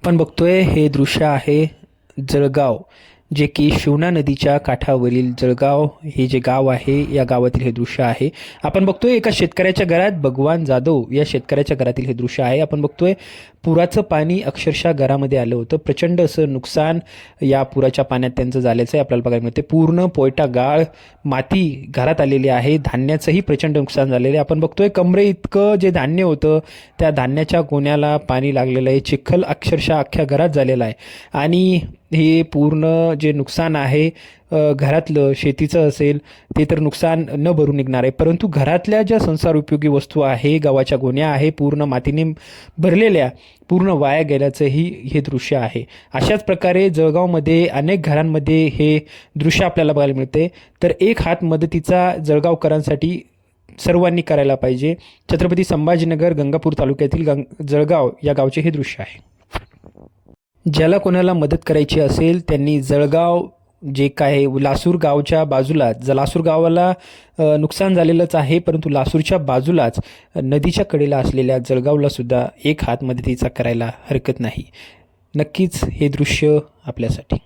आपण बघतोय हे दृश्य आहे जळगाव, जे की शिवना नदीच्या काठावरील जळगाव हे जे गाव आहे, या गावातील हे दृश्य आहे. आपण बघतोय एका शेतकऱ्याच्या घरात, भगवान जाधव या शेतकऱ्याच्या घरातील हे दृश्य आहे. आपण बघतोय पुराचं पाणी अक्षरशः घरामध्ये आलं होतं. प्रचंड असं नुकसान या पुराच्या पाण्यात त्यांचं झाल्याचं आहे आपल्याला बघायला मिळते. पूर्ण पोयटा गाळ माती घरात आलेली आहे. धान्याचंही प्रचंड नुकसान झालेलं आहे. आपण बघतोय कमरे इतकं जे धान्य होतं त्या धान्याच्या गोण्याला पाणी लागलेलं आहे. चिखल अक्षरशः अख्ख्या घरात झालेला आहे. आणि हे पूर्ण जे नुकसान आहे घरातलं शेतीचं असेल ते तर नुकसान न भरून निघणार आहे, परंतु घरातल्या ज्या संसार उपयोगी वस्तू आहे, गव्हाच्या गोण्या आहे, पूर्ण मातीने भरलेल्या, पूर्ण वाया गेल्याचंही हे दृश्य आहे. अशाच प्रकारे जळगावमध्ये अनेक घरांमध्ये हे दृश्य आपल्याला बघायला मिळते. तर एक हात मदतीचा जळगावकरांसाठी सर्वांनी करायला पाहिजे. छत्रपती संभाजीनगर गंगापूर तालुक्यातील जळगाव या गावचे हे दृश्य आहे. ज्याला कोणाला मदत करायची असेल त्यांनी जळगाव जे काय लासूर गावच्या बाजूला, लासूर गावाला नुकसान झालेलंच आहे, परंतु लासूरच्या बाजूलाच नदीच्या कडेला असलेल्या जळगावला सुद्धा एक हात मदतीचा करायला हरकत नाही. नक्कीच हे दृश्य आपल्यासाठी.